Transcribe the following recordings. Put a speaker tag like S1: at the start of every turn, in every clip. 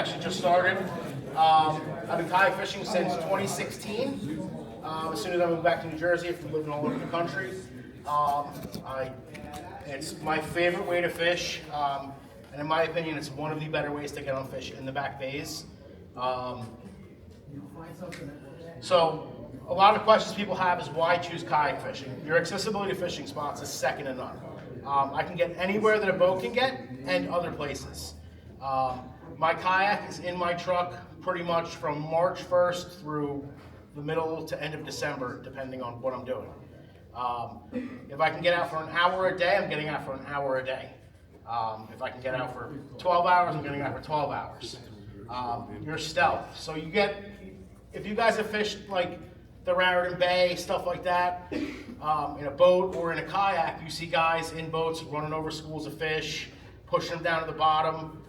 S1: actually just started. I've been kayak fishing since 2016. As soon as I moved back to New Jersey after living all over the country. It's my favorite way to fish, and in my opinion, it's one of the better ways to get on fish in the back bays. So a lot of questions people have is why choose kayak fishing? Your accessibility to fishing spots is second to none. I can get anywhere that a boat can get and other places. My kayak is in my truck pretty much from March 1st through the middle to end of December, depending on what I'm doing. If I can get out for an hour a day, I'm getting out for an hour a day. If I can get out for 12 hours, I'm getting out for 12 hours. You're stealth. So you get, if you guys have fished like the Raritan Bay, stuff like that, in a boat or in a kayak, you see guys in boats running over schools of fish, pushing them down to the bottom.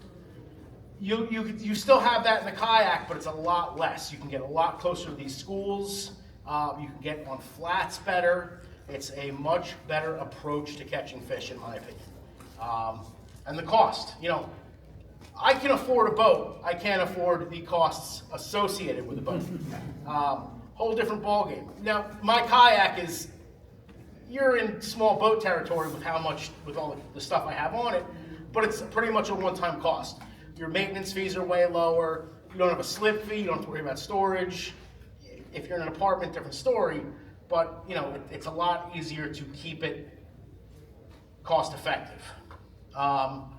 S1: You still have that in the kayak, but it's a lot less. You can get a lot closer to these schools. You can get on flats better. It's a much better approach to catching fish, in my opinion. And the cost, I can afford a boat. I can't afford the costs associated with a boat. Whole different ballgame. Now, my kayak is, you're in small boat territory with with all the stuff I have on it, but it's pretty much a one-time cost. Your maintenance fees are way lower. You don't have a slip fee. You don't have to worry about storage. If you're in an apartment, different story. But it's a lot easier to keep it cost effective. And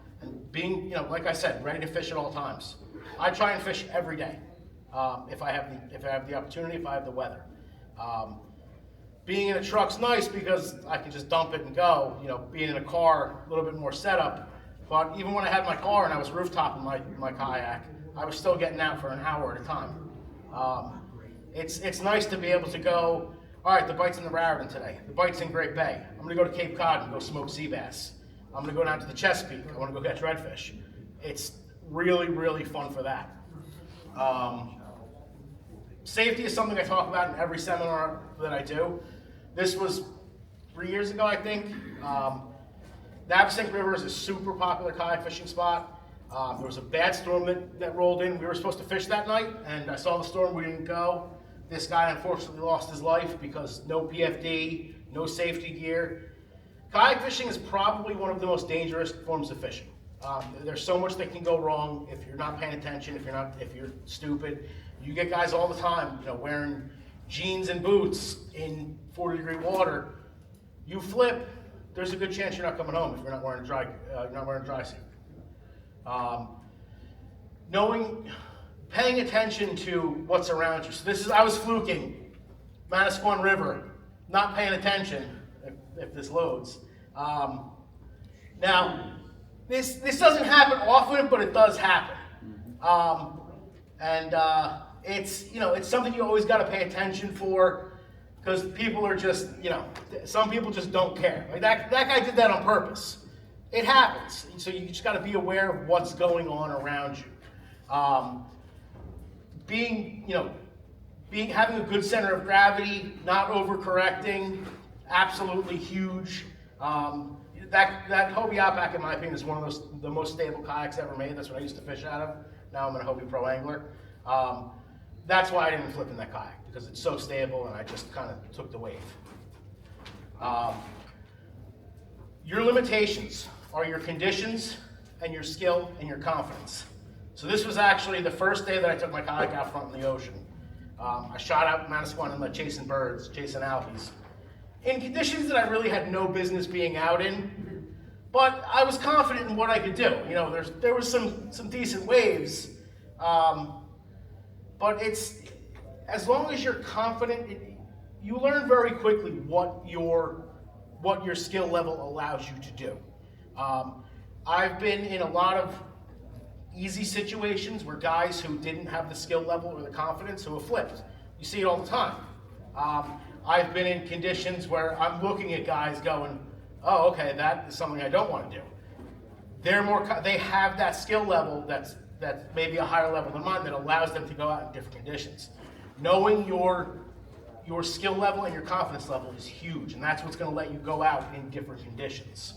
S1: being, like I said, ready to fish at all times. I try and fish every day if I have the opportunity, if I have the weather. Being in a truck's nice because I can just dump it and go. Being in a car, a little bit more setup. But even when I had my car and I was rooftopping my kayak, I was still getting out for an hour at a time. It's nice to be able to go, all right, the bite's in the Raritan today. The bite's in Great Bay. I'm going to go to Cape Cod and go smoke sea bass. I'm going to go down to the Chesapeake. I want to go catch redfish. It's really, really fun for that. Safety is something I talk about in every seminar that I do. This was 3 years ago, I think. Navesink River is a super popular kayak fishing spot. There was a bad storm that rolled in. We were supposed to fish that night, and I saw the storm. We didn't go. This guy unfortunately lost his life because no PFD, no safety gear. Kayak fishing is probably one of the most dangerous forms of fishing. There's so much that can go wrong if you're not paying attention, if you're stupid. You get guys all the time, wearing jeans and boots in 40-degree water. You flip, there's a good chance you're not coming home if you're not wearing a dry suit. Paying attention to what's around you. So I was fluking, Manasquan River, not paying attention if this loads. Now, this doesn't happen often, but it does happen. It's something you always got to pay attention for because people are just, some people just don't care. Like that guy did that on purpose. It happens. So you just got to be aware of what's going on around you. Having a good center of gravity, not overcorrecting, absolutely huge. That Hobie Outback, in my opinion, is one of the most stable kayaks ever made. That's what I used to fish out of. Now I'm a Hobie Pro Angler. That's why I didn't flip in that kayak, because it's so stable and I just kind of took the wave. Your limitations are your conditions and your skill and your confidence. So this was actually the first day that I took my kayak out front in the ocean. I shot out Manasquan Inlet chasing birds, chasing albies, in conditions that I really had no business being out in, but I was confident in what I could do. There was some decent waves, but as long as you're confident, you learn very quickly what your skill level allows you to do. I've been in a lot of easy situations where guys who didn't have the skill level or the confidence who have flipped. You see it all the time. I've been in conditions where I'm looking at guys going, oh, okay, that is something I don't want to do. They have that skill level that's maybe a higher level than mine that allows them to go out in different conditions. Knowing your skill level and your confidence level is huge, and that's what's going to let you go out in different conditions.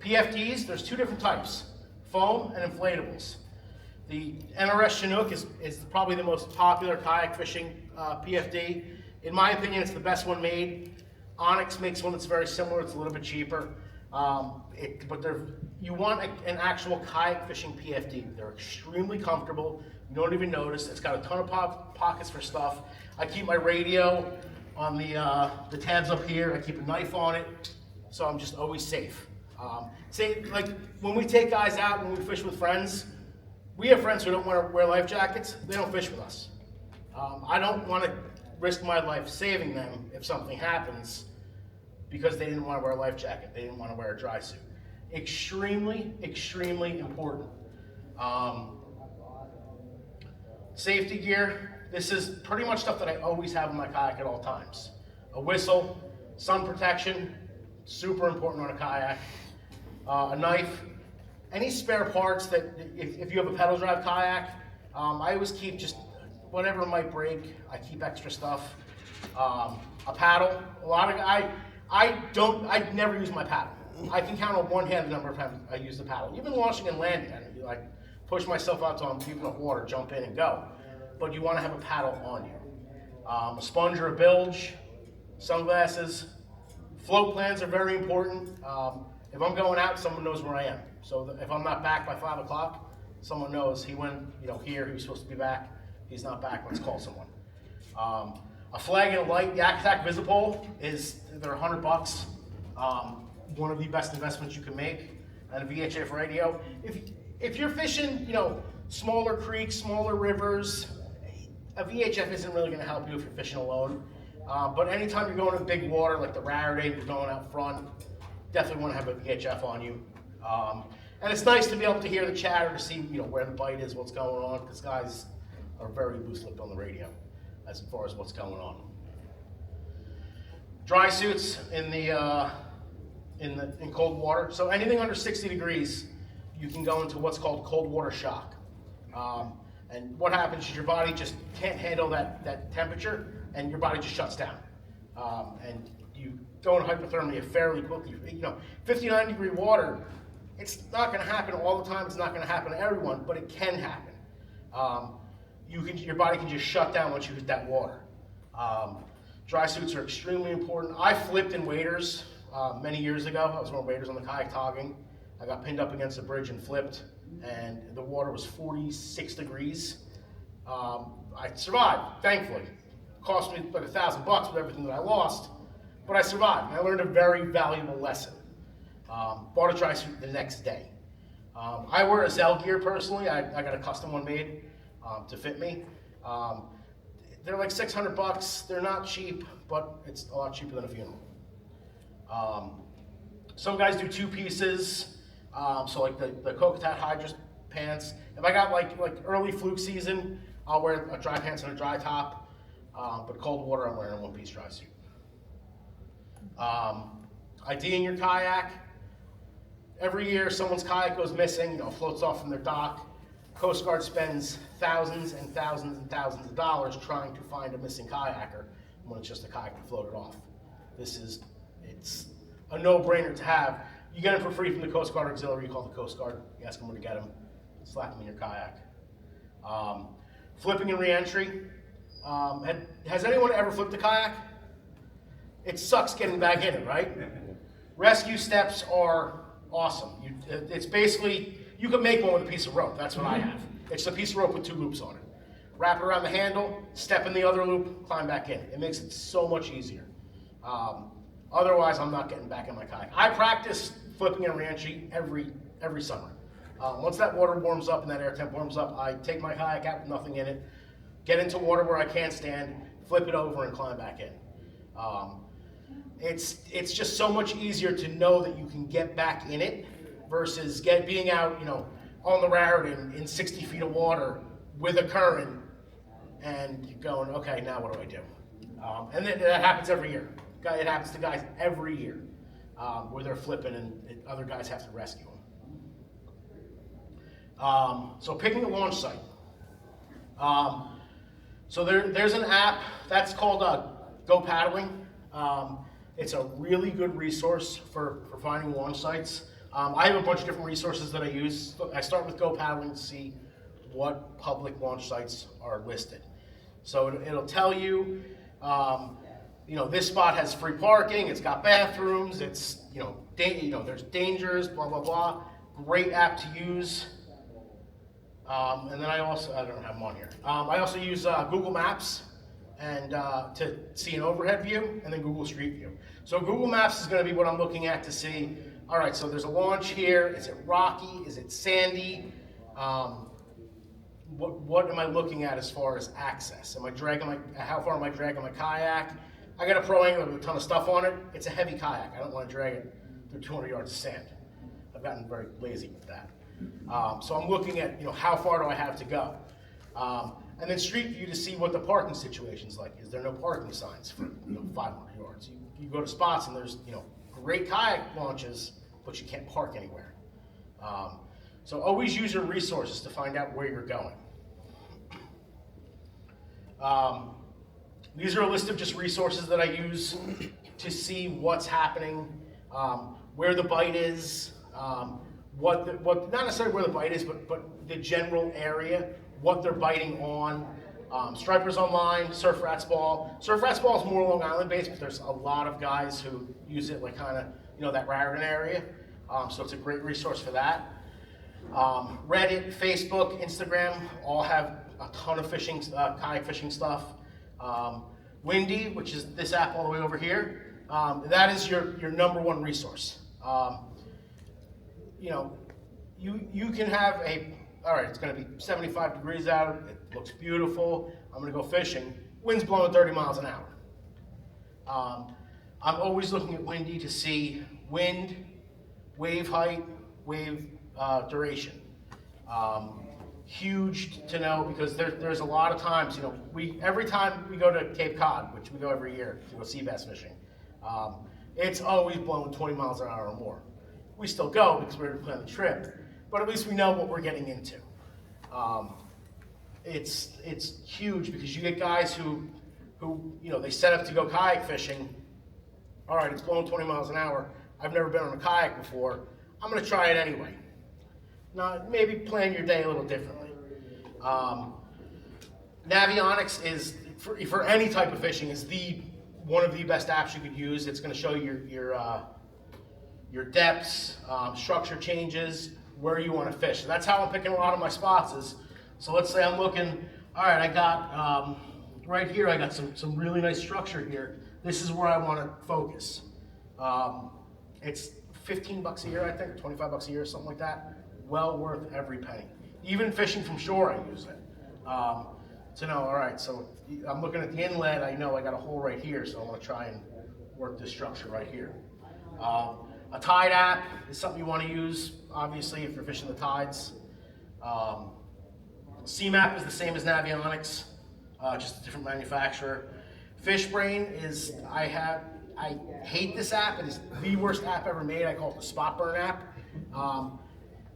S1: PFDs, there's two different types. foam and inflatables. The NRS Chinook is probably the most popular kayak fishing PFD. In my opinion, it's the best one made. Onyx makes one that's very similar. It's a little bit cheaper. But you want an actual kayak fishing PFD. They're extremely comfortable. You don't even notice. It's got a ton of pockets for stuff. I keep my radio on the tabs up here. I keep a knife on it, so I'm just always safe. Say, like when we take guys out, when we fish with friends, we have friends who don't want to wear life jackets. They don't fish with us. I don't want to risk my life saving them if something happens because they didn't want to wear a life jacket. They didn't want to wear a dry suit. Extremely, extremely important. Safety gear. This is pretty much stuff that I always have in my kayak at all times. A whistle, sun protection, super important on a kayak. A knife. Any spare parts that, if you have a pedal drive kayak, I always keep just whatever might break. I keep extra stuff. A paddle. I never use my paddle. I can count on one hand the number of times I use the paddle. Even launching and landing, I push myself out to deep enough water, jump in and go. But you want to have a paddle on you. A sponge or a bilge, sunglasses. Float plans are very important. If I'm going out, someone knows where I am. So if I'm not back by 5 o'clock, someone knows he went, here, he was supposed to be back. He's not back, let's call someone. A flag and a light, Yak Attack Visipole they're $100. One of the best investments you can make. And a VHF radio. If you're fishing, smaller creeks, smaller rivers, a VHF isn't really going to help you if you're fishing alone. But anytime you're going to big water like the Rarity, you're going out front, definitely want to have a VHF on you. And it's nice to be able to hear the chatter to see where the bite is, what's going on, because guys are very loose-lipped on the radio as far as what's going on. Dry suits in cold water. So anything under 60 degrees, you can go into what's called cold water shock. And what happens is your body just can't handle that temperature, and your body just shuts down. And you go into hypothermia fairly quickly. 59-degree water, it's not going to happen all the time. It's not going to happen to everyone, but it can happen. Your body can just shut down once you hit that water. Dry suits are extremely important. I flipped in waders many years ago. I was wearing waders on the kayak togging. I got pinned up against a bridge and flipped, and the water was 46 degrees. I survived, thankfully. It cost me like $1,000 with everything that I lost, but I survived. I learned a very valuable lesson. Bought a dry suit the next day. I wear a Zell gear personally. I got a custom one made to fit me. They're like $600. They're not cheap, but it's a lot cheaper than a funeral. Some guys do 2 pieces. So like the Kokatat Hydra pants. If I got like early fluke season, I'll wear a dry pants and a dry top. But cold water, I'm wearing a 1-piece dry suit. ID in your kayak. Every year, someone's kayak goes missing, floats off from their dock. Coast Guard spends thousands and thousands and thousands of dollars trying to find a missing kayaker when it's just a kayak that floated off. It's a no-brainer to have. You get them for free from the Coast Guard Auxiliary. You call the Coast Guard, you ask them where to get them, slap them in your kayak. Flipping and re-entry. Has anyone ever flipped a kayak? It sucks getting back in it, right? Rescue steps are awesome. It's basically, you can make one with a piece of rope. That's what I have. It's a piece of rope with 2 loops on it. Wrap it around the handle, step in the other loop, climb back in. It makes it so much easier. Otherwise, I'm not getting back in my kayak. I practice flipping and re-entry every summer. Once that water warms up and that air temp warms up, I take my kayak out with nothing in it, get into water where I can't stand, flip it over, and climb back in. It's just so much easier to know that you can get back in it versus being out, on the Rarity in 60 feet of water with a current, and you're going, okay, now what do I do? And then that happens every year. It happens to guys every year where they're flipping and other guys have to rescue them. So picking a launch site. So there's an app that's called Go Paddling. It's a really good resource for finding launch sites. I have a bunch of different resources that I use. I start with Go Paddling to see what public launch sites are listed. So it'll tell you, this spot has free parking, it's got bathrooms, it's, there's dangers, blah, blah, blah. Great app to use. And then I don't have them on here. I also use Google Maps and to see an overhead view, and then Google Street View. So Google Maps is going to be what I'm looking at to see, all right, so there's a launch here. Is it rocky? Is it sandy? What am I looking at as far as access? How far am I dragging my kayak? I got a Pro Angler with a ton of stuff on it. It's a heavy kayak. I don't want to drag it through 200 yards of sand. I've gotten very lazy with that. So I'm looking at, how far do I have to go? And then Street View to see what the parking situation's like. Is there no parking signs for 500 yards? You go to spots and there's great kayak launches, but you can't park anywhere. So always use your resources to find out where you're going. These are a list of just resources that I use to see what's happening, where the bite is, not necessarily where the bite is, but the general area, what they're biting on. Stripers Online, Surf Rats Ball. Surf Rats Ball is more Long Island based, but there's a lot of guys who use it like kind of, that Raritan area. So it's a great resource for that. Reddit, Facebook, Instagram all have a ton of fishing, kayak fishing stuff. Windy, which is this app all the way over here, that is your number one resource. You can have all right, it's going to be 75 degrees out, it looks beautiful, I'm going to go fishing, wind's blowing 30 miles an hour. I'm always looking at Windy to see wind, wave height, wave duration. Huge to know because there's a lot of times, every time we go to Cape Cod, which we go every year to go sea bass fishing, it's always blowing 20 miles an hour or more. We still go because we're planning the trip, but at least we know what we're getting into. It's huge because you get guys who they set up to go kayak fishing. All right, it's blowing 20 miles an hour. I've never been on a kayak before. I'm going to try it anyway. Now, maybe plan your day a little differently. Navionics is, for any type of fishing, is one of the best apps you could use. It's going to show you your depths, structure changes, where you want to fish. So that's how I'm picking a lot of my spots is, so let's say I'm looking, all right, I got, right here, I got some really nice structure here. This is where I want to focus. It's $15 a year, I think, or $25 a year, something like that. Well worth every penny. Even fishing from shore, I use it. To know, all right, so I'm looking at the inlet, I know I got a hole right here, so I want to try and work this structure right here. A tide app is something you want to use, obviously, if you're fishing the tides. CMAP is the same as Navionics, just a different manufacturer. FishBrain is, I hate this app. It is the worst app ever made. I call it the Spot Burn app.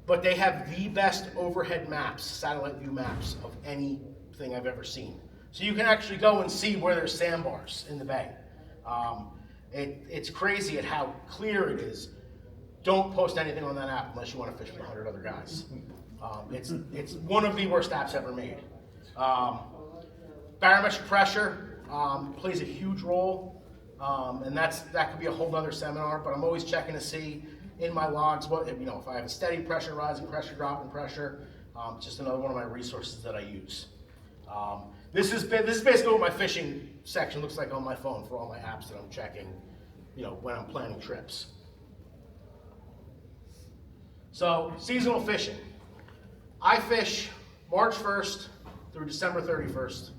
S1: But they have the best overhead maps, satellite view maps of anything I've ever seen. So you can actually go and see where there's sandbars in the bay. It's crazy at how clear it is. Don't post anything on that app unless you want to fish with 100 other guys. It's one of the worst apps ever made. Barometric pressure plays a huge role, and that could be a whole other seminar. But I'm always checking to see in my logs what if I have a steady pressure, rising pressure, dropping pressure. Just another one of my resources that I use. This is basically what my fishing section looks like on my phone for all my apps that I'm checking, when I'm planning trips. So, seasonal fishing. I fish March 1st through December 31st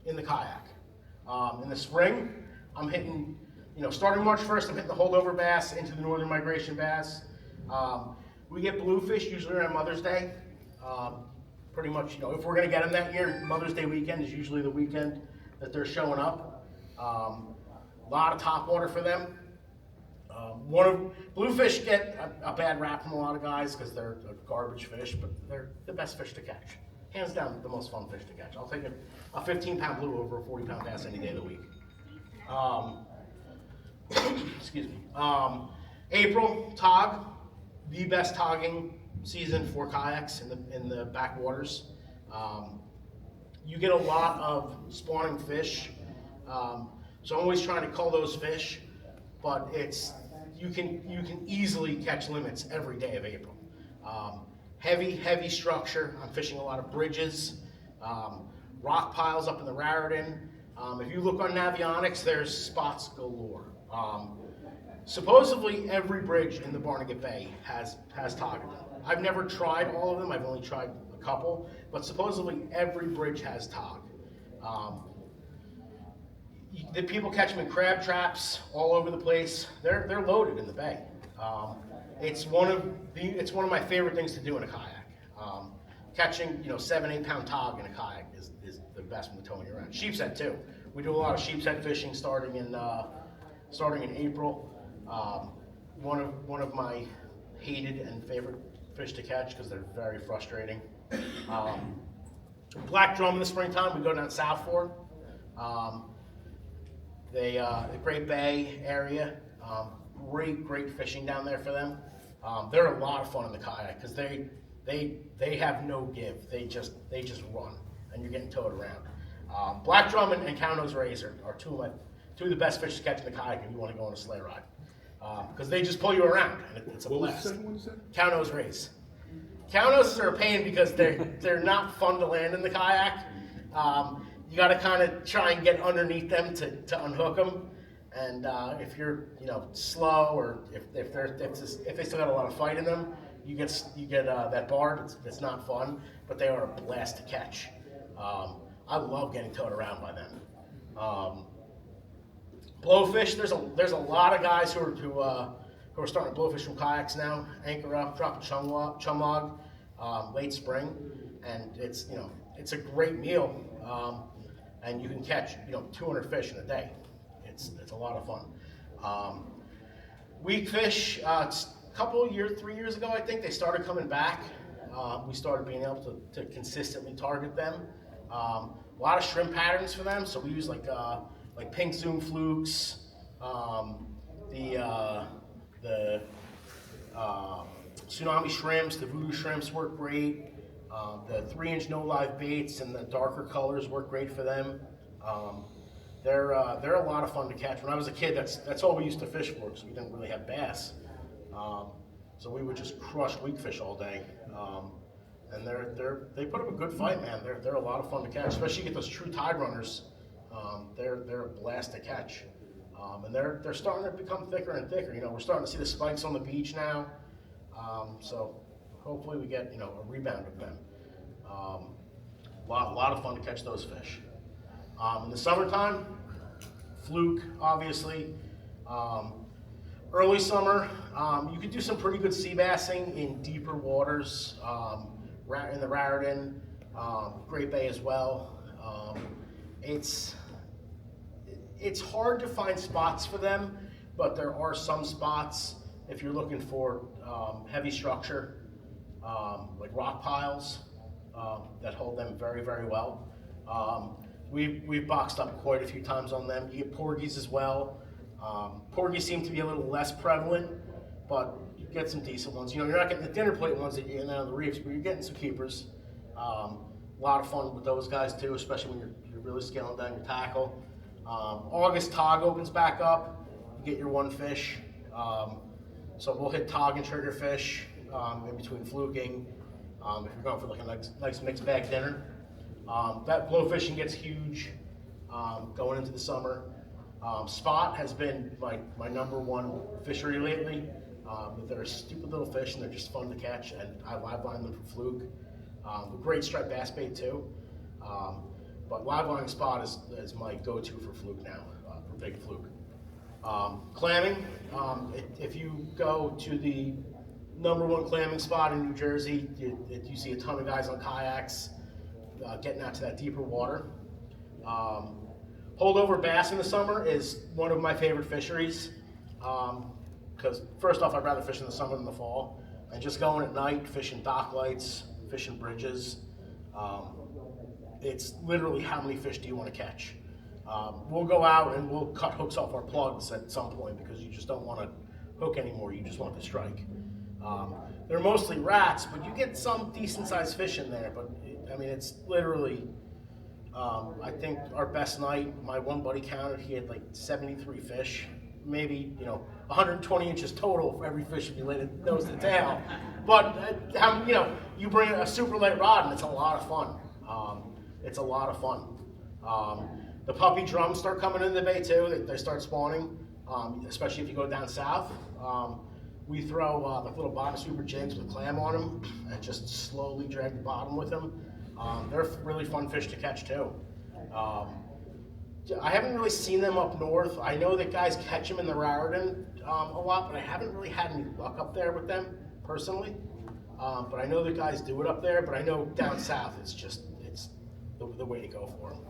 S1: in the kayak. In the spring, I'm hitting, starting March 1st, I'm hitting the holdover bass into the northern migration bass. We get bluefish usually around Mother's Day. Pretty much, if we're going to get them that year, Mother's Day weekend is usually the weekend that they're showing up. A lot of topwater for them. Bluefish get a bad rap from a lot of guys because they're a garbage fish, but they're the best fish to catch. Hands down, the most fun fish to catch. I'll take a 15-pound blue over a 40-pound bass any day of the week. Excuse me. April, tog, the best togging season for kayaks in the backwaters. You get a lot of spawning fish, so I'm always trying to cull those fish, but you can easily catch limits every day of April. Heavy structure. I'm fishing a lot of bridges, rock piles up in the Raritan. If you look on Navionics, there's spots galore. Supposedly every bridge in the Barnegat Bay has togged. I've never tried all of them. I've only tried a couple, but supposedly every bridge has tog. The people catch them in crab traps all over the place. They're loaded in the bay. It's one of my favorite things to do in a kayak. Catching 7-8 pound tog in a kayak is the best when the towing around. Sheepshead too. We do a lot of sheepshead fishing starting in April. One of my hated and favorite fish to catch because they're very frustrating. Black drum in the springtime, we go down south for. The Great Bay area, great fishing down there for them. They're a lot of fun in the kayak because they have no give. They just run, and you're getting towed around. Black drum and cow-nose rays are two of the best fish to catch in the kayak if you want to go on a sleigh ride. Because they just pull you around, and it's a blast.
S2: What was that?
S1: Cow-nose rays. Cow-noses are a pain because they're not fun to land in the kayak. You got to kind of try and get underneath them to unhook them. And if you're slow, or if they still got a lot of fight in them, you get that barred. It's not fun, but they are a blast to catch. I love getting towed around by them. Blowfish, there's a lot of guys who are starting to blowfish from kayaks now. Anchor up, drop a chum log, late spring, and it's a great meal, and you can catch 200 fish in a day. It's a lot of fun. Weak fish, it's a couple of years, 3 years ago, I think they started coming back. We started being able to consistently target them. A lot of shrimp patterns for them, so we use like pink zoom flukes, the tsunami shrimps, the voodoo shrimps work great. The 3-inch no live baits and the darker colors work great for them. They're a lot of fun to catch. When I was a kid, that's all we used to fish for because we didn't really have bass. So we would just crush weak fish all day. And they put up a good fight, man. They're a lot of fun to catch, especially you get those true tide runners. They're a blast to catch, and they're starting to become thicker and thicker. We're starting to see the spikes on the beach now, so hopefully we get a rebound of them. A lot of fun to catch those fish. In the summertime, fluke obviously. Early summer, you could do some pretty good sea bassing in deeper waters, in the Raritan, Great Bay as well. It's hard to find spots for them, but there are some spots if you're looking for heavy structure, like rock piles, that hold them very, very well. We've boxed up quite a few times on them. You get porgies as well. Porgies seem to be a little less prevalent, but you get some decent ones. You're not getting the dinner plate ones that you get out of the reefs, but you're getting some keepers. A lot of fun with those guys too, especially when you're really scaling down your tackle. August tog opens back up. You get your one fish. So we'll hit tog and triggerfish in between fluking. If you're going for like a nice mixed bag dinner. That blow fishing gets huge going into the summer. Spot has been my number one fishery lately. They're stupid little fish and they're just fun to catch, and I live line them for fluke. Great striped bass bait too. But live lining spot is my go-to for fluke now, for big fluke. Clamming, if you go to the number one clamming spot in New Jersey, you see a ton of guys on kayaks getting out to that deeper water. Holdover bass in the summer is one of my favorite fisheries, because first off, I'd rather fish in the summer than the fall. And just going at night, fishing dock lights, fishing bridges, it's literally how many fish do you want to catch. We'll go out and we'll cut hooks off our plugs at some point because you just don't want to hook anymore, you just want to strike. They're mostly rats, but you get some decent sized fish in there. But I mean, it's literally, I think our best night, my one buddy counted, he had like 73 fish, maybe, 120 inches total for every fish if you laid it nose to tail. But, you bring a super light rod and it's a lot of fun. It's a lot of fun. The puppy drums start coming into the bay too. They start spawning, especially if you go down south. We throw like little bottom sweeper jigs with clam on them and just slowly drag the bottom with them. They're really fun fish to catch too. I haven't really seen them up north. I know that guys catch them in the Raritan a lot, but I haven't really had any luck up there with them personally. But I know that guys do it up there, but I know down south it's the way to go for them.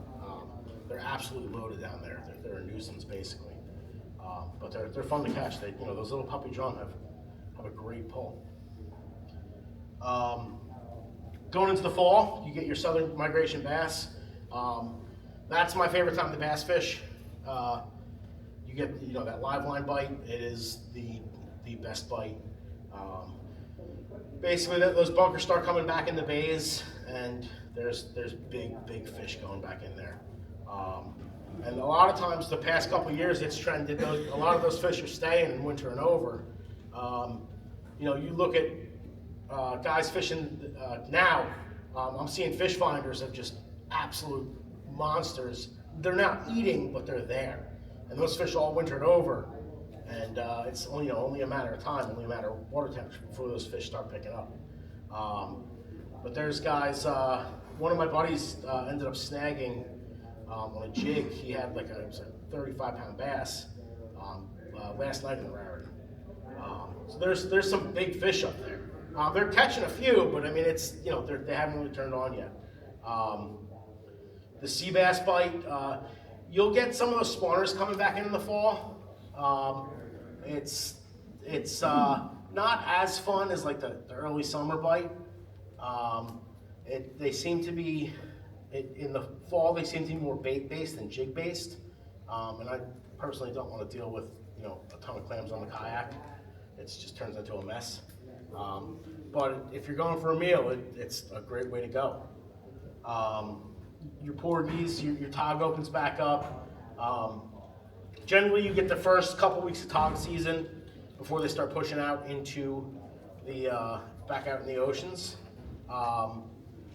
S1: They're absolutely loaded down there. They're a nuisance basically. But they're fun to catch. Those little puppy drum have a great pull. Going into the fall, you get your southern migration bass. That's my favorite time to bass fish. You get that live line bite. It is the best bite. Basically, those bunkers start coming back in the bays, and there's big fish going back in there. And a lot of times, the past couple of years, it's trended. A lot of those fish are staying in winter and over. You look at guys fishing now. I'm seeing fish finders of just absolute monsters. They're not eating, but they're there, and those fish all wintered over. And it's only a matter of time, only a matter of water temperature before those fish start picking up. But there's guys. One of my buddies ended up snagging on a jig. He had it was a 35-pound bass last night in the Raritan. So there's some big fish up there. They're catching a few, but I mean they haven't really turned on yet. The sea bass bite, you'll get some of those spawners coming back in the fall. It's not as fun as like the early summer bite. They seem to be in the fall. They seem to be more bait based than jig based, and I personally don't want to deal with a ton of clams on the kayak. It just turns into a mess. But if you're going for a meal, it's a great way to go. Your porgies, your tog opens back up. Generally, you get the first couple weeks of tog season before they start pushing out into the back out in the oceans.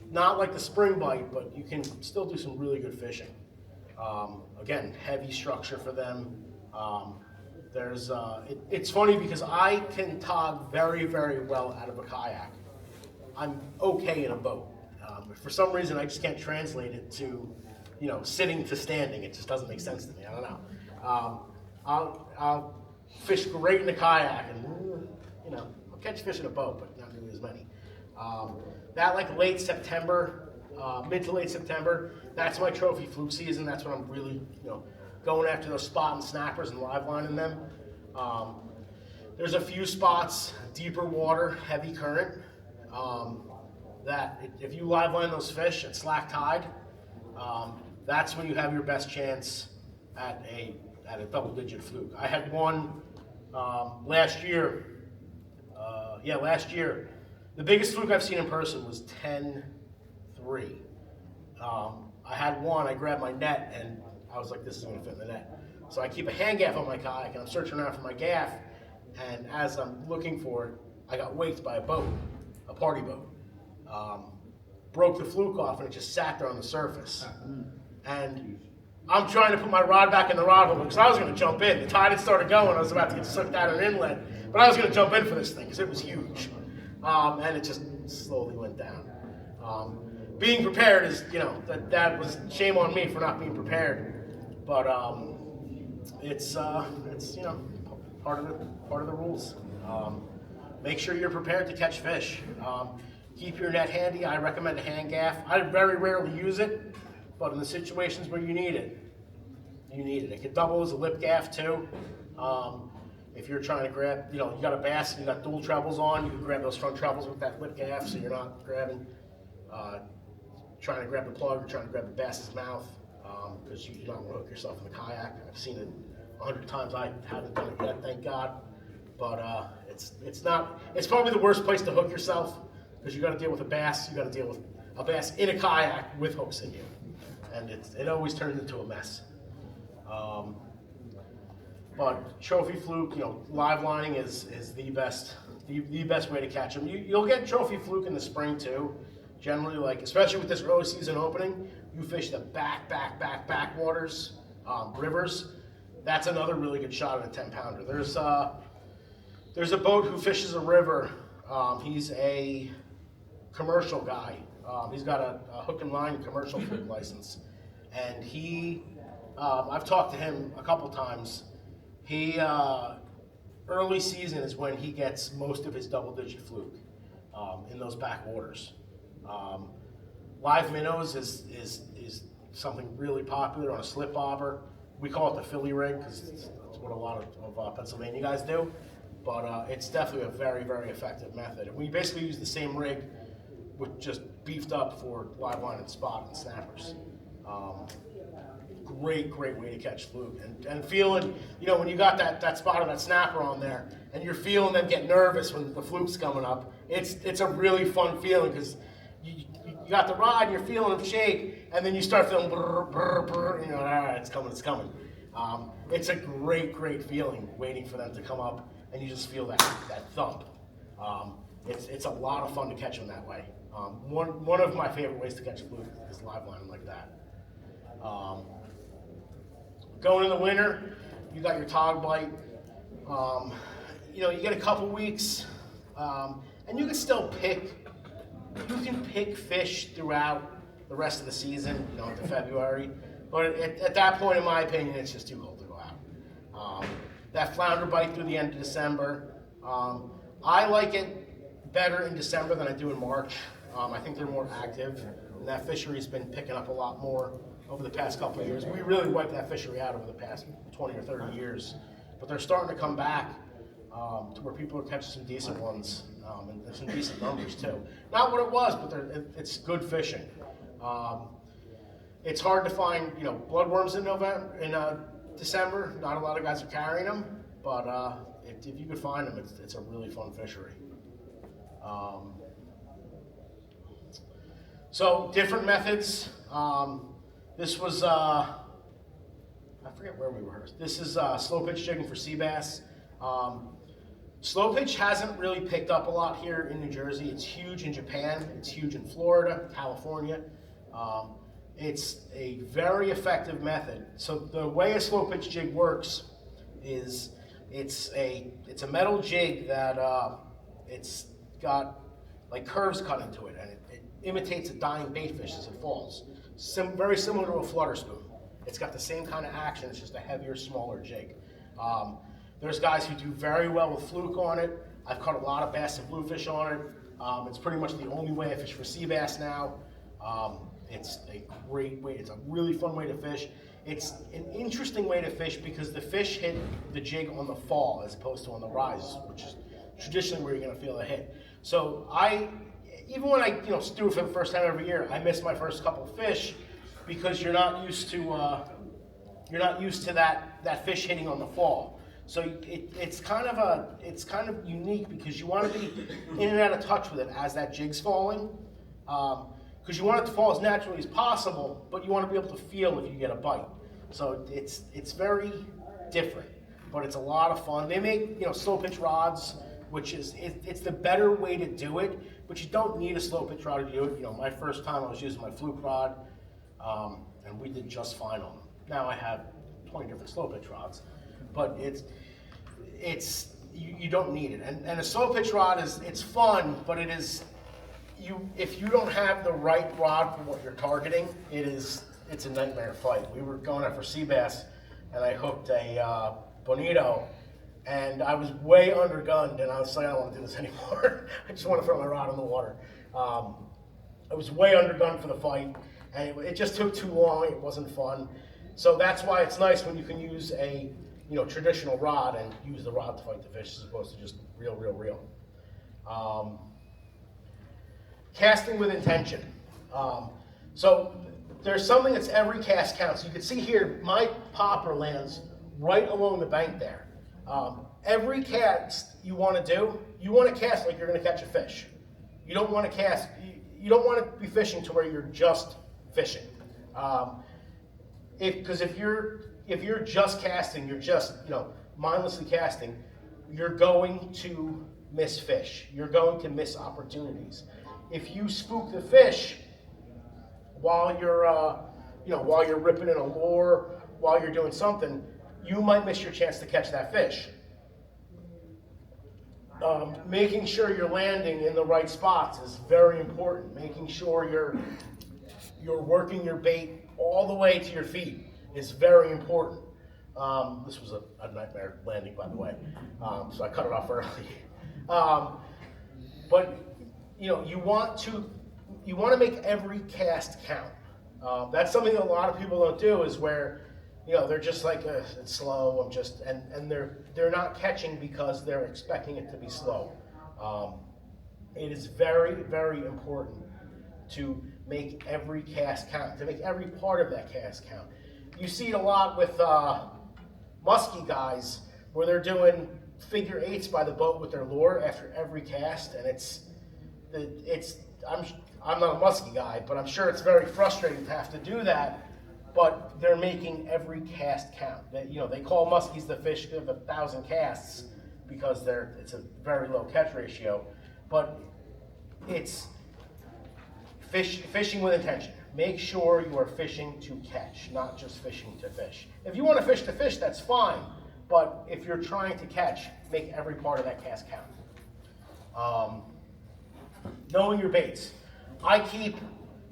S1: Not like the spring bite, but you can still do some really good fishing. Again, heavy structure for them. It's funny because I can tog very, very well out of a kayak. I'm okay in a boat. For some reason, I just can't translate it to, sitting to standing. It just doesn't make sense to me. I don't know. I'll fish great in a kayak, and I'll catch fish in a boat, but not nearly as many. That late September, mid to late September, that's my trophy fluke season. That's when I'm really, going after those spot and snappers and live lining them. There's a few spots, deeper water, heavy current, that if you live line those fish at slack tide, that's when you have your best chance at a double-digit fluke. I had one last year. Last year, the biggest fluke I've seen in person was 10-3. I had one. I grabbed my net and I was like, "This is going to fit in the net." So I keep a hand gaff on my kayak and I'm searching around for my gaff. And as I'm looking for it, I got waked by a boat, a party boat. Broke the fluke off and it just sat there on the surface. And I'm trying to put my rod back in the rod hole because I was going to jump in. The tide had started going. I was about to get sucked out of an inlet. But I was going to jump in for this thing because it was huge. And it just slowly went down. Being prepared is, that was shame on me for not being prepared. But it's part of the rules. Make sure you're prepared to catch fish. Keep your net handy. I recommend a hand gaff. I very rarely use it, but in the situations where you need it, you need it. It can double as a lip gaff too. If you're trying to grab, you got a bass and you got dual trebles on, you can grab those front trebles with that lip gaff so you're not grabbing, trying to grab the plug or trying to grab the bass's mouth, because you don't want to hook yourself in the kayak. I've seen it 100 times. I haven't done it yet, thank God. but it's probably the worst place to hook yourself, because you got to deal with a bass. You got to deal with a bass in a kayak with hooks in you, and it always turns into a mess. But trophy fluke, live lining is the best way to catch them. You'll get trophy fluke in the spring too. Generally, especially with this early season opening, you fish the backwaters, rivers. That's another really good shot at a 10-pounder. There's a boat who fishes a river. He's a commercial guy. He's got a hook and line commercial fluke license, and I've talked to him a couple times. Early season is when he gets most of his double-digit fluke in those backwaters. Live minnows is something really popular on a slip bobber. We call it the Philly rig because it's what a lot of Pennsylvania guys do, but it's definitely a very, very effective method. And we basically use the same rig, with just beefed up for live line and spot and snappers. Great way to catch fluke, and feeling, when you got that spot or that snapper on there, and you're feeling them get nervous when the fluke's coming up. It's a really fun feeling, because you got the rod and you're feeling them shake, and then you start feeling brr, brr, brr, all right, it's coming. It's a great feeling waiting for them to come up, and you just feel that thump. It's a lot of fun to catch them that way. One of my favorite ways to catch fluke is live lining like that. Going in the winter, you got your tog bite. You get a couple weeks, and you can still pick fish throughout the rest of the season, into February. But at that point, in my opinion, it's just too cold to go out. That flounder bite through the end of December, I like it better in December than I do in March. I think they're more active, and that fishery's been picking up a lot more over the past couple of years. We really wiped that fishery out over the past 20 or 30 years, but they're starting to come back to where people are catching some decent ones, and some decent numbers too. Not what it was, but it's good fishing. It's hard to find, bloodworms in December. Not a lot of guys are carrying them, but if you could find them, it's a really fun fishery. So different methods. This was, I forget where we were. This is slow pitch jigging for sea bass. Slow pitch hasn't really picked up a lot here in New Jersey. It's huge in Japan. It's huge in Florida, California. It's a very effective method. So the way a slow pitch jig works is it's a metal jig that it's got curves cut into it, and it imitates a dying bait fish as it falls. Very similar to a flutter spoon. It's got the same kind of action, it's just a heavier, smaller jig. There's guys who do very well with fluke on it. I've caught a lot of bass and bluefish on it. It's pretty much the only way I fish for sea bass now. It's a great way, it's a really fun way to fish. It's an interesting way to fish because the fish hit the jig on the fall as opposed to on the rise, which is traditionally where you're gonna feel a hit. So even when I do it for the first time every year, I miss my first couple of fish because you're not used to that fish hitting on the fall. So it's kind of unique because you want to be in and out of touch with it as that jig's falling, because you want it to fall as naturally as possible, but you want to be able to feel if you get a bite. So it's very different, but it's a lot of fun. They make slow pitch rods, which is it's the better way to do it, but you don't need a slow pitch rod to do it. My first time I was using my fluke rod, and we did just fine on them. Now I have 20 different slow pitch rods, but you don't need it. And a slow pitch rod it's fun, but if you don't have the right rod for what you're targeting, it's a nightmare fight. We were going out for sea bass, and I hooked a bonito. And I was way undergunned, and I was like, I don't want to do this anymore. I just want to throw my rod in the water. I was way undergunned for the fight, and it just took too long. It wasn't fun. So that's why it's nice when you can use a traditional rod and use the rod to fight the fish as opposed to just reel. Casting with intention. So there's something that's every cast counts. You can see here, my popper lands right along the bank there. every cast you want to do, you want to cast like you're going to catch a fish. You don't want to cast, you don't want to be fishing to where you're just fishing. Because if you're just casting, you're just, mindlessly casting, you're going to miss fish. You're going to miss opportunities. If you spook the fish while you're ripping in a lure, while you're doing something, you might miss your chance to catch that fish. Making sure you're landing in the right spots is very important. Making sure you're working your bait all the way to your feet is very important. This was a nightmare landing, by the way, so I cut it off early. But you want to make every cast count. That's something that a lot of people don't do. Is where they're just like it's slow. And they're not catching because they're expecting it to be slow. It is very, very important to make every cast count, to make every part of that cast count. You see it a lot with musky guys where they're doing figure eights by the boat with their lure after every cast, and I'm not a musky guy, but I'm sure it's very frustrating to have to do that. But they're making every cast count. They call muskies the fish of 1,000 casts because it's a very low catch ratio, but it's fishing with intention. Make sure you are fishing to catch, not just fishing to fish. If you want to fish, that's fine. But if you're trying to catch, make every part of that cast count. Knowing your baits. I keep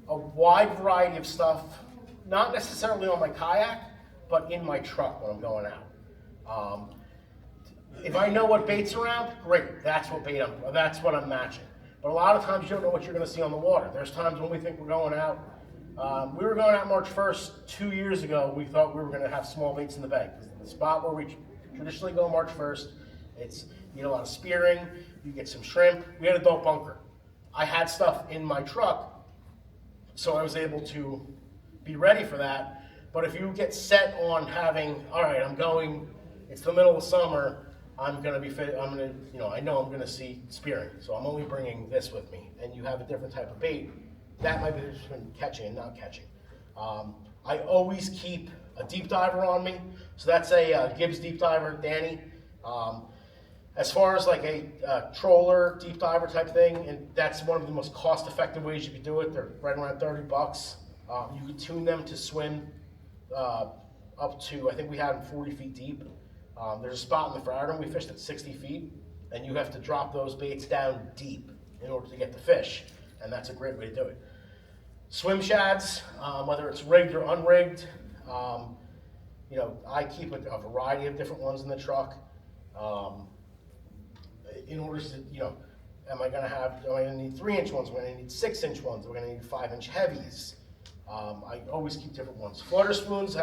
S1: a wide variety of stuff, not necessarily on my kayak, but in my truck when I'm going out. If I know what bait's around, great. That's what I'm matching. But a lot of times you don't know what you're going to see on the water. There's times when we think we're going out. We were going out March 1st 2 years ago. We thought we were going to have small baits in the bank. The spot where we traditionally go March 1st, you get a lot of spearing, you get some shrimp. We had a adult bunker. I had stuff in my truck, so I was able to be ready for that. But if you get set on having, all right, it's the middle of summer, I'm going to be fit. I know I'm going to see spearing, so I'm only bringing this with me. And you have a different type of bait. That might be between catching and not catching. I always keep a deep diver on me. So that's a Gibbs deep diver, Danny. As far as like a troller deep diver type thing, and that's one of the most cost-effective ways you can do it. They're right around $30. You can tune them to swim up to, I think we had them 40 feet deep. There's a spot in the Friarton we fished at 60 feet, and you have to drop those baits down deep in order to get the fish, and that's a great way to do it. Swim shads, whether it's rigged or unrigged, I keep a variety of different ones in the truck. In order to, am I going to need 3-inch ones? Am I going to need 6-inch ones? Am I going to need 5-inch heavies? I always keep different ones. Flutter spoons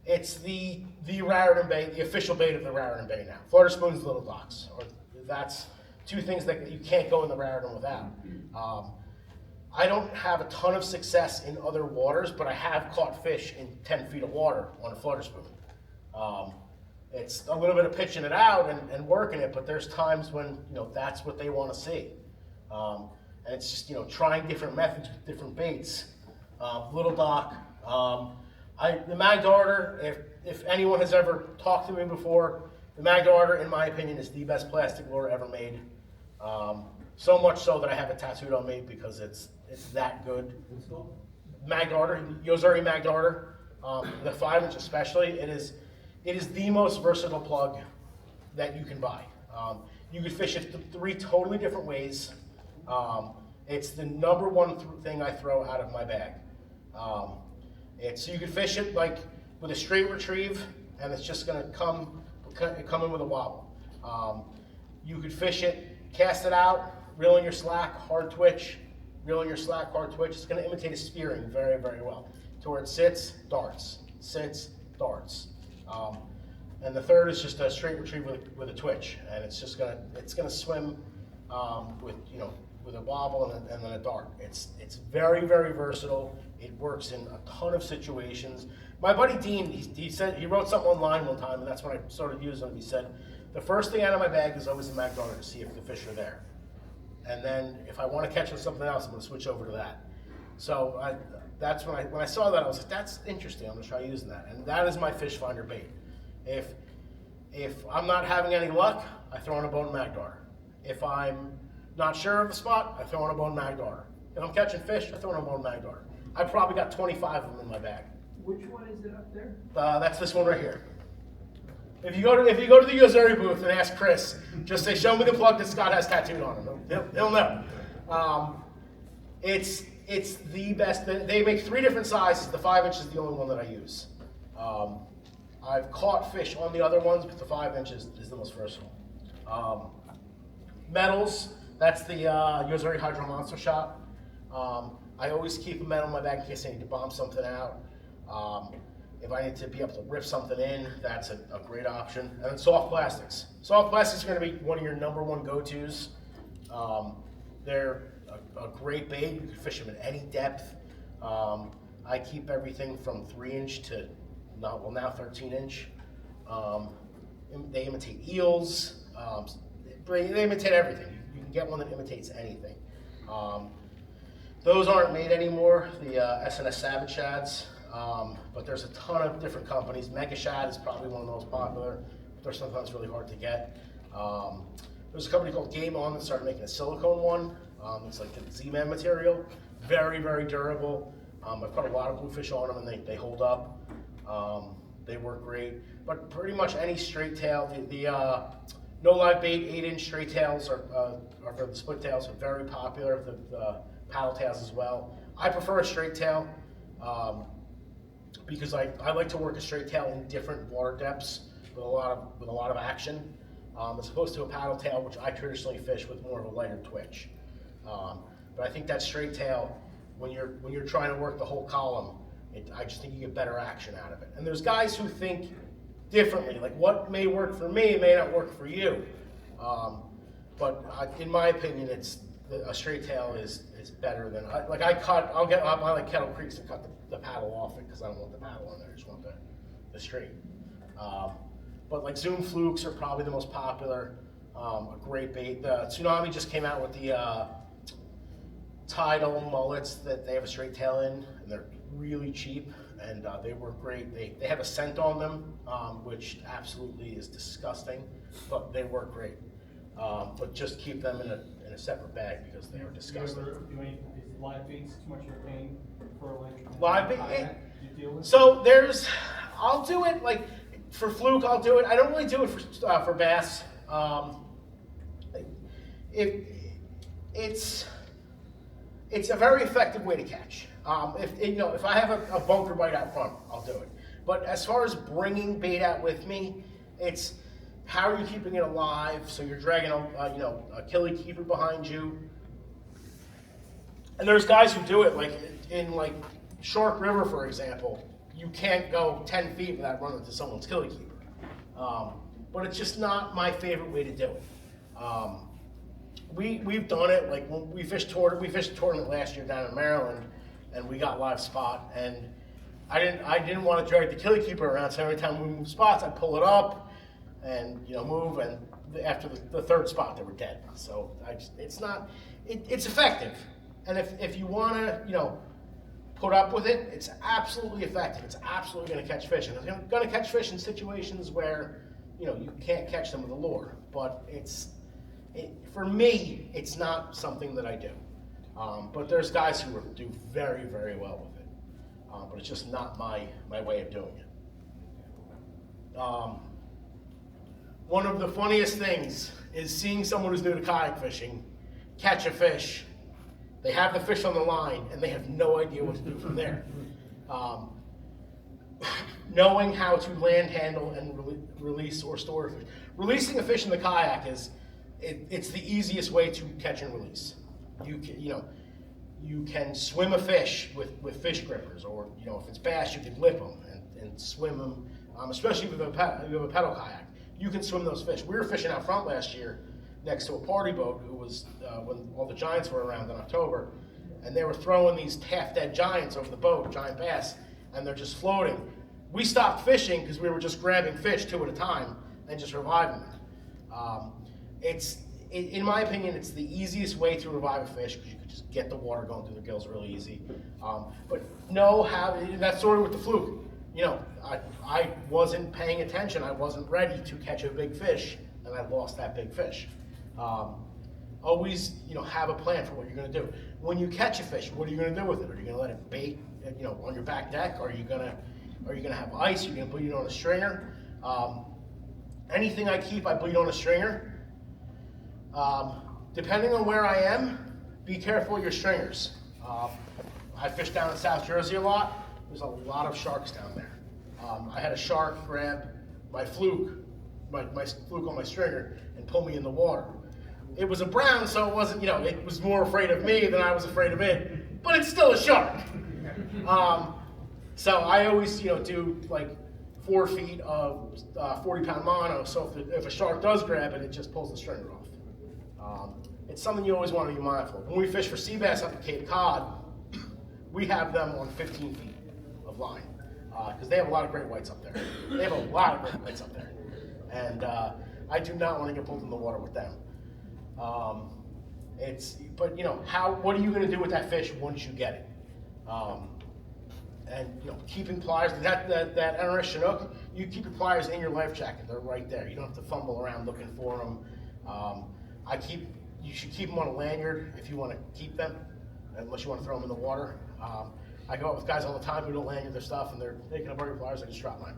S1: it's the Raritan Bay, the official bait of the Raritan Bay now. Flutter spoons, little docks. That's two things that you can't go in the Raritan without. I don't have a ton of success in other waters, but I have caught fish in 10 feet of water on a flutter spoon. It's a little bit of pitching it out and working it, but there's times when that's what they want to see. And it's just trying different methods with different baits. Little dock. The Mag Darter, if anyone has ever talked to me before, the Mag Darter, in my opinion, is the best plastic lure ever made. So much so that I have it tattooed on me because it's that good. Mag Darter, Yozuri Mag Darter, the 5-inch especially, it is the most versatile plug that you can buy. You could fish it 3 totally different ways. It's the number one thing I throw out of my bag. So you could fish it like with a straight retrieve, and it's just going to come in with a wobble. You could fish it, cast it out, reel in your slack, hard twitch, reel in your slack, hard twitch. It's going to imitate a spearing very, very well. To where it sits, darts, sits, darts. And the third is just a straight retrieve with a twitch, and it's going to swim with a wobble and then a dart. It's very, very versatile. It works in a ton of situations. My buddy Dean, he said he wrote something online one time, and that's when I started using it. He said, the first thing out of my bag is always the mag darter to see if the fish are there. And then if I want to catch with something else, I'm going to switch over to that. So that's when I saw that, I was like, that's interesting. I'm going to try using that. And that is my fish finder bait. If I'm not having any luck, I throw in a bone mag darter. If I'm not sure of the spot, I throw in a bone mag darter. If I'm catching fish, I throw in a bone mag darter. I probably got 25 of them in my bag.
S2: Which one is it up there?
S1: That's this one right here. If you go to the Yozuri booth and ask Chris, just say, show me the plug that Scott has tattooed on him. He'll know. It's the best. They make 3 different sizes. The 5-inch is the only one that I use. I've caught fish on the other ones, but the 5-inch is the most versatile. Metals, that's the Yozuri Hydro Monster Shot. I always keep a metal in my bag in case I need to bomb something out. If I need to be able to rip something in, that's a great option. And then soft plastics. Soft plastics are going to be one of your #1 go-tos. They're a great bait. You can fish them at any depth. I keep everything from 3-inch to now 13-inch. They imitate eels. They imitate everything. You can get one that imitates anything. Those aren't made anymore, the S&S Savage Shads, but there's a ton of different companies. Mega Shad is probably one of the most popular, but they're sometimes really hard to get. There's a company called Game On that started making a silicone one. It's like the Z-Man material, very, very durable. I've caught a lot of bluefish on them and they hold up. They work great, but pretty much any straight tail, the no live bait 8-inch straight tails are for the split tails are very popular. The paddle tails as well. I prefer a straight tail because I like to work a straight tail in different water depths with a lot of action, as opposed to a paddle tail, which I traditionally fish with more of a lighter twitch. But I think that straight tail, when you're trying to work the whole column, I just think you get better action out of it. And there's guys who think differently, like what may work for me may not work for you. But in my opinion, a straight tail is better than I like Kettle Creeks and cut the paddle off it because I don't want the paddle on there. I just want the straight. But like Zoom flukes are probably the most popular. A great bait. The Tsunami just came out with the tidal mullets that they have a straight tail in, and they're really cheap and they work great. They have a scent on them, which absolutely is disgusting, but they work great. But just keep them in a separate bag because they are disgusting.
S2: Is live baits too much of a pain for like
S1: live bait? So I'll do it like for fluke. I'll do it. I don't really do it for bass. It's a very effective way to catch. If I have a bunker bite out front, I'll do it. But as far as bringing bait out with me, it's how are you keeping it alive? So you're dragging a killie keeper behind you. And there's guys who do it like in like Shark River, for example. You can't go 10 feet without running into someone's killie keeper. But it's just not my favorite way to do it. We've done it like when we fished a tournament last year down in Maryland, and we got live spot. And I didn't want to drag the killie keeper around, so every time we moved spots, I'd pull it up and move. And after the 3rd spot, they were dead. So it's effective. And if you want to put up with it, it's absolutely effective. It's absolutely going to catch fish, and it's going to catch fish in situations where you can't catch them with a lure. But for me, it's not something that I do. But there's guys who do very, very well with it. But it's just not my way of doing it. One of the funniest things is seeing someone who's new to kayak fishing catch a fish. They have the fish on the line, and they have no idea what to do from there. Knowing how to land handle and release or store a fish. Releasing a fish in the kayak it's the easiest way to catch and release. You can swim a fish with fish grippers, or if it's bass, you can lip them and swim them. Especially if you have a pedal kayak, you can swim those fish. We were fishing out front last year next to a party boat who was when all the giants were around in October, and they were throwing these half-dead giants over the boat, giant bass, and they're just floating. We stopped fishing because we were just grabbing fish 2 at a time and just reviving them. In my opinion, it's the easiest way to revive a fish because you can just get the water going through the gills really easy. But know how, that's sort of with the fluke. You know, I wasn't paying attention. I wasn't ready to catch a big fish, and I lost that big fish. Always, you know, have a plan for what you're going to do. When you catch a fish, what are you going to do with it? Are you going to let it bait, you know, on your back deck? Are you going to have ice? Are you going to put it on a stringer? Anything I keep, I bleed on a stringer. Depending on where I am, be careful with your stringers. I fish down in South Jersey a lot. There's a lot of sharks down there. I had a shark grab my fluke on my stringer and pull me in the water. It was a brown, so it wasn't, you know, it was more afraid of me than I was afraid of it, but it's still a shark. So I always, you know, do like 4 feet of 40-pound mono, so if a shark does grab it, it just pulls the stringer off. It's something you always want to be mindful of. When we fish for sea bass up at Cape Cod, we have them on 15 feet of line, because they have a lot of great whites up there. They have a lot of great whites up there. And I do not want to get pulled in the water with them. But you know, what are you going to do with that fish once you get it? And you know, keeping pliers, that NRS Chinook, you keep your pliers in your life jacket. They're right there. You don't have to fumble around looking for them. You should keep them on a lanyard if you want to keep them, unless you want to throw them in the water. I go out with guys all the time who don't lanyard their stuff, and they're taking up your pliers. I just drop mine.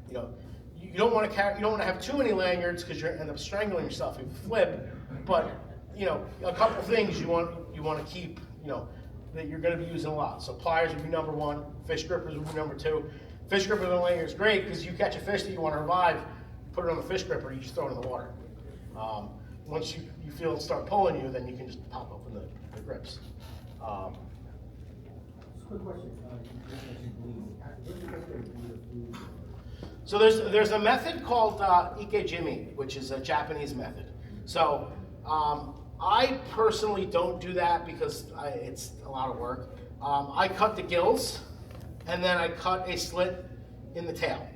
S1: You know, you don't want to have too many lanyards because you end up strangling yourself if you flip. But you know, a couple things you want to keep, you know, that you're going to be using a lot. So pliers would be number 1. Fish grippers would be number 2. Fish gripper on the lanyard is great because you catch a fish that you want to revive, you put it on the fish gripper, you just throw it in the water. Once you feel it start pulling you, then you can just pop open the grips.
S3: Quick question.
S1: So there's a method called ikejimi, which is a Japanese method. So I personally don't do that because it's a lot of work. I cut the gills, and then I cut a slit in the tail,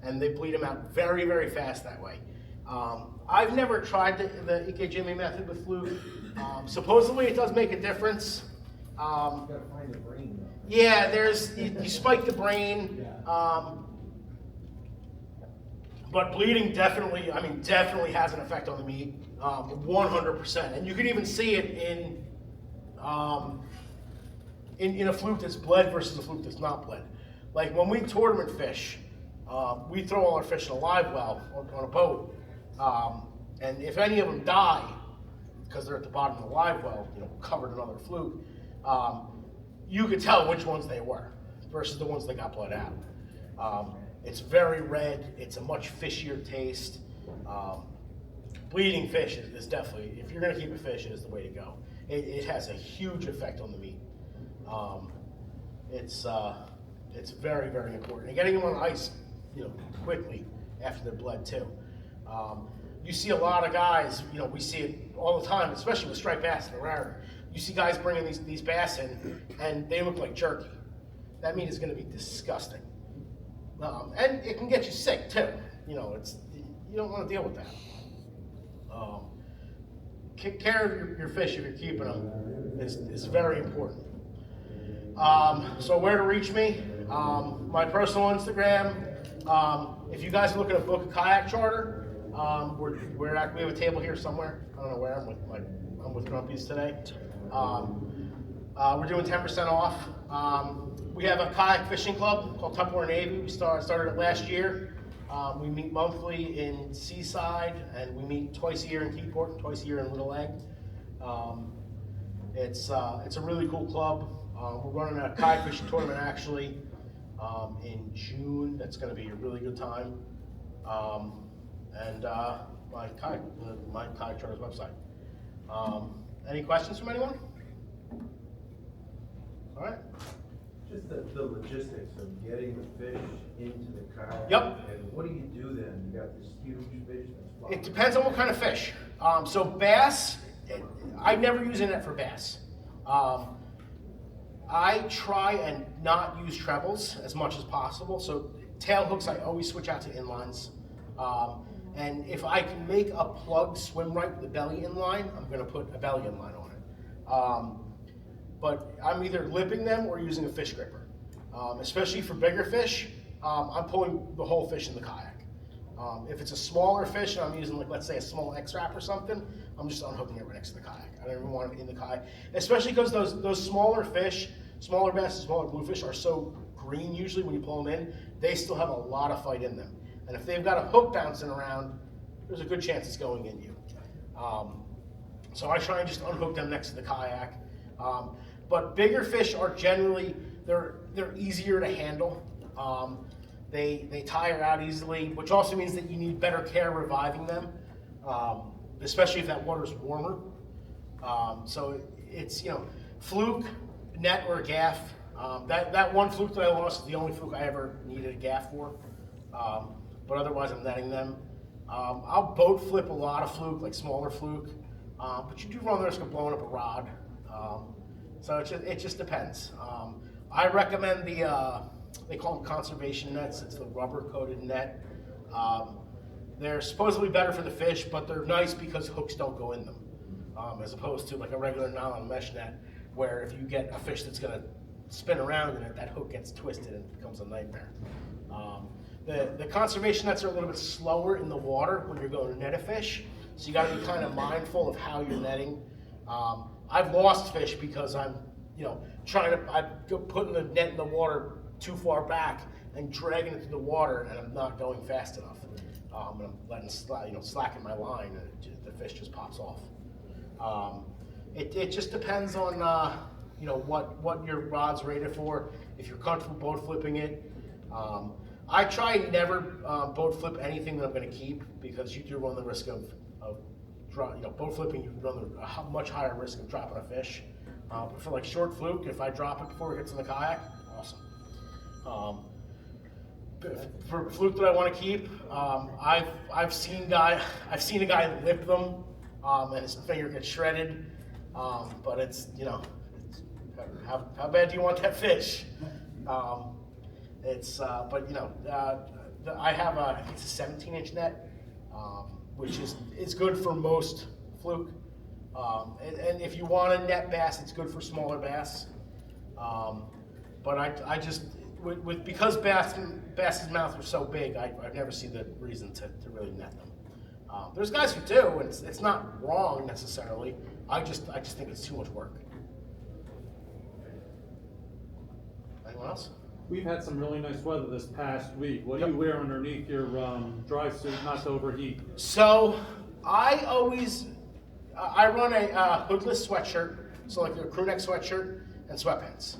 S1: and they bleed them out very, very fast that way. I've never tried the ikejimi method with fluke. Supposedly it does make a difference.
S3: You gotta find the brain though.
S1: Yeah, you spike the brain, but bleeding definitely has an effect on the meat, 100%. And you can even see it in a fluke that's bled versus a fluke that's not bled. Like when we tournament fish, we throw all our fish in a live well on a boat, and if any of them die because they're at the bottom of the live well, you know, covered in other fluke, you could tell which ones they were versus the ones that got bled out. It's very red. It's a much fishier taste. Bleeding fish is definitely, if you're going to keep a fish, it is the way to go. It has a huge effect on the meat. It's very, very important. And getting them on ice, you know, quickly after they're bled too. You see a lot of guys, you know, we see it all the time, especially with striped bass and rare. You see guys bringing these bass in, and they look like jerky. That meat is going to be disgusting, and it can get you sick too. You know, you don't want to deal with that. Take care of your fish if you're keeping them is very important. So where to reach me? My personal Instagram. If you guys are looking to book a kayak charter, we have a table here somewhere. I don't know where. I'm with Grumpy's today. We're doing 10% off. We have a kayak fishing club called Tupperware Navy. We started it last year. We meet monthly in Seaside, and we meet twice a year in Keyport and twice a year in Little Egg. It's a really cool club. We're running a kayak fishing tournament actually in June. That's going to be a really good time. And my kayak charter's website. Any questions from anyone? All right.
S3: Just the logistics of getting the fish into the kayak.
S1: Yep.
S3: And what do you do then? You got this huge fish that's flying.
S1: It depends on what kind of fish. So bass, I never use a net for bass. I try and not use trebles as much as possible. So tail hooks, I always switch out to inlines. And if I can make a plug swim right with the belly in line, I'm gonna put a belly in line on it. But I'm either lipping them or using a fish gripper. Especially for bigger fish, I'm pulling the whole fish in the kayak. If it's a smaller fish and I'm using, like, let's say a small X-Wrap or something, I'm just unhooking it right next to the kayak. I don't even want it in the kayak. Especially because those smaller fish, smaller bass, smaller bluefish are so green usually when you pull them in, they still have a lot of fight in them. And if they've got a hook bouncing around, there's a good chance it's going in you. So I try and just unhook them next to the kayak. But bigger fish are generally, they're easier to handle. They tire out easily, which also means that you need better care reviving them, especially if that water's warmer. So it's, fluke, net, or a gaff. That one fluke that I lost is the only fluke I ever needed a gaff for. But otherwise I'm netting them. I'll boat flip a lot of fluke, like smaller fluke, but you do run the risk of blowing up a rod. So it just depends. I recommend they call them conservation nets. It's the rubber coated net. They're supposedly better for the fish, but they're nice because hooks don't go in them, as opposed to like a regular nylon mesh net, where if you get a fish that's gonna spin around in it, that hook gets twisted and becomes a nightmare. The conservation nets are a little bit slower in the water when you're going to net a fish, so you got to be kind of mindful of how you're netting. I've lost fish because I'm, I'm putting the net in the water too far back and dragging it through the water, and I'm not going fast enough. And I'm letting slacking my line, and the fish just pops off. It just depends on what your rod's rated for. If you're comfortable boat flipping it. I try and never boat flip anything that I'm going to keep, because you do run the risk of boat flipping. You run a much higher risk of dropping a fish. But for like short fluke, if I drop it before it hits in the kayak, awesome. For fluke that I want to keep, I've seen a guy lip them, and his finger gets shredded. But it's how bad do you want that fish? I have I think it's a 17-inch net, which is good for most fluke. And if you want a net bass, it's good for smaller bass. But I just, because bass's mouth are so big, I've never seen the reason to really net them. There's guys who do, and it's not wrong necessarily. I just think it's too much work. Anyone else?
S4: We've had some really nice weather this past week. What do you wear underneath your dry suit not to overheat?
S1: So I run a hoodless sweatshirt, so like a crew neck sweatshirt and sweatpants.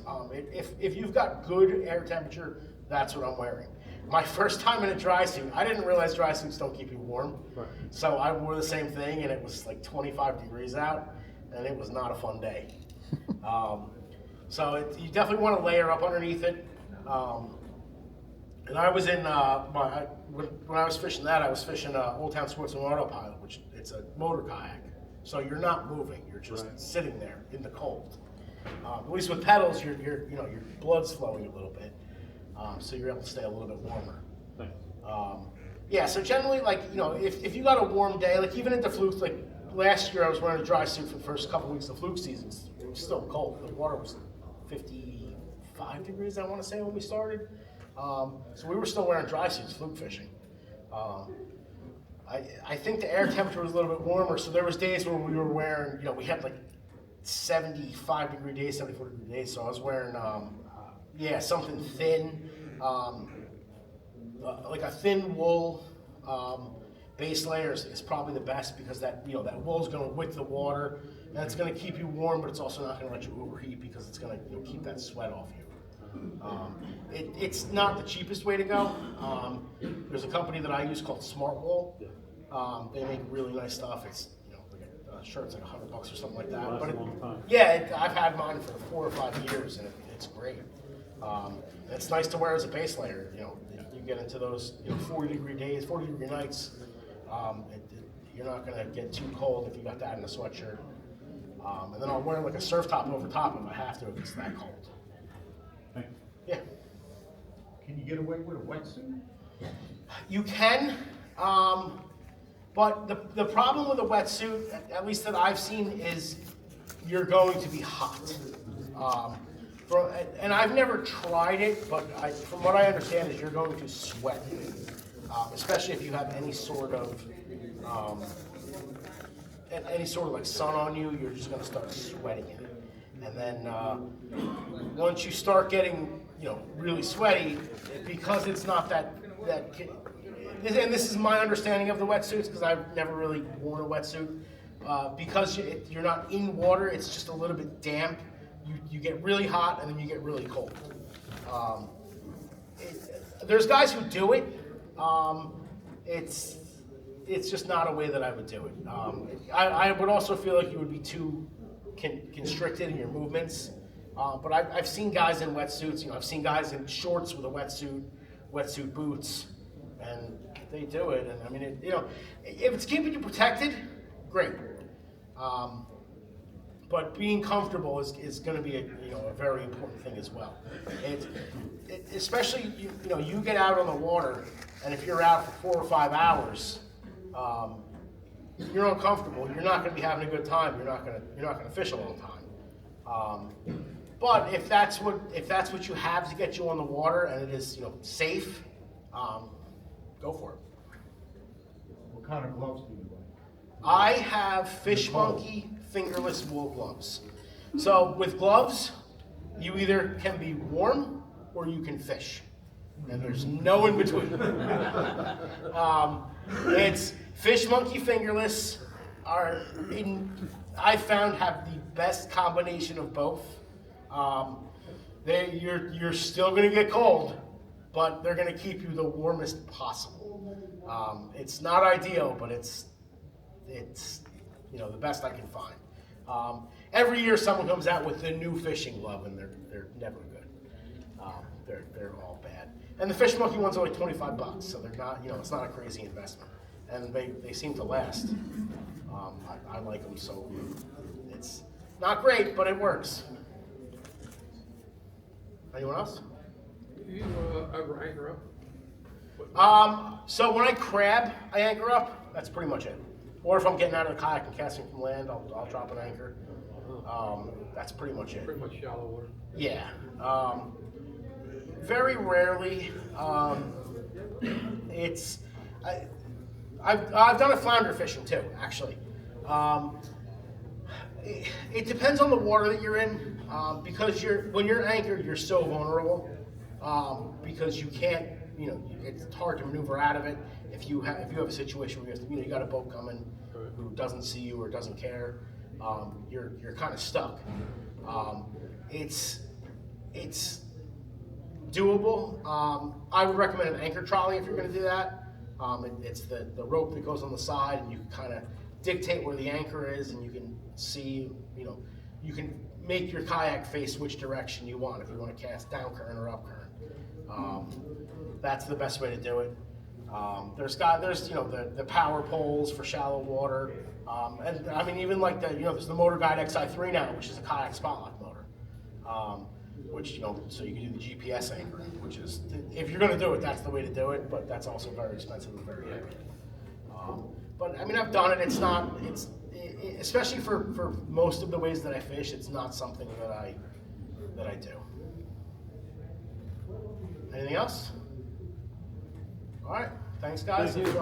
S1: If you've got good air temperature, that's what I'm wearing. My first time in a dry suit, I didn't realize dry suits don't keep you warm. Right. So I wore the same thing, and it was like 25 degrees out, and it was not a fun day. You definitely want to layer up underneath it. And I was in when I was fishing that, I was fishing Old Town Sportsman Autopilot, which it's a motor kayak. So you're not moving; you're just sitting there in the cold. At least with pedals, your blood's flowing a little bit, so you're able to stay a little bit warmer. So generally, if you got a warm day, like even at the fluke, like last year, I was wearing a dry suit for the first couple weeks of fluke seasons. It was still cold. The water was 55 degrees, I want to say, when we started. So we were still wearing dry suits fluke fishing. I think the air temperature was a little bit warmer, so there was days when we were wearing, we had like 75 degree days, 74 degree days, so I was wearing, something thin, like a thin wool base layer is probably the best, because that wool is going to wick the water, and it's going to keep you warm, but it's also not going to let you overheat, because it's going to keep that sweat off you. It's not the cheapest way to go. There's a company that I use called Smart Wool. They make really nice stuff. It's like a shirt's like $100 or something like that. But I've had mine for 4 or 5 years, and it's great. It's nice to wear as a base layer. You get into those 40 degree days, 40 degree nights. You're not going to get too cold if you got that in a sweatshirt. And then I'll wear like a surf top over top if I have to, if it's that cold. Yeah.
S5: Can you get away with a wetsuit?
S1: You can. But the problem with a wetsuit, at least that I've seen, is you're going to be hot. And I've never tried it, but from what I understand is you're going to sweat, especially if you have any sort of like sun on you. You're just going to start sweating in it, and then once you start getting really sweaty, because it's not that. And this is my understanding of the wetsuits, because I've never really worn a wetsuit. Because you're not in water, it's just a little bit damp. You get really hot and then you get really cold. There's guys who do it. It's just not a way that I would do it. I would also feel like you would be too constricted in your movements. But I've seen guys in wetsuits. I've seen guys in shorts with a wetsuit boots, and they do it. And I mean, if it's keeping you protected, great. But being comfortable is going to be a very important thing as well. Especially you get out on the water, and if you're out for 4 or 5 hours, you're uncomfortable. You're not going to be having a good time. You're not going to fish a long time. But if that's what you have to get you on the water, and it is safe, go for it.
S3: What kind of gloves do you wear?
S1: I have Fish Monkey fingerless wool gloves. So with gloves, you either can be warm or you can fish, and there's no in between. It's Fish Monkey fingerless I found have the best combination of both. You're still going to get cold, but they're going to keep you the warmest possible. It's not ideal, but it's the best I can find. Every year someone comes out with a new fishing glove, and they're never good. They're all bad. And the Fish Monkey ones are like $25, so they're not it's not a crazy investment, and they seem to last. I like them, so it's not great, but it works. Anyone else?
S5: Do you ever anchor up?
S1: So when I crab, I anchor up. That's pretty much it. Or if I'm getting out of the kayak and casting from land, I'll drop an anchor. That's pretty much it.
S5: Pretty much shallow water.
S1: Yeah. Very rarely. I've done a flounder fishing too, actually. It depends on the water that you're in, because when you're anchored, you're so vulnerable, because you can't, it's hard to maneuver out of it. If you have a situation where you got a boat coming who doesn't see you or doesn't care, you're kind of stuck. It's doable. I would recommend an anchor trolley if you're going to do that. It's the rope that goes on the side, and you can kind of dictate where the anchor is, and you can see, you can make your kayak face which direction you want, if you want to cast down current or up current. That's the best way to do it. There's the power poles for shallow water, and I mean even like there's the Motor Guide XI3 now, which is a kayak spotlock motor, which so you can do the GPS anchoring, which is, if you're going to do it, that's the way to do it, but that's also very expensive and very heavy. But I mean, I've done it. It's especially for most of the ways that I fish, it's not something that I do. Anything else? All right. Thanks, guys.
S4: Thank you.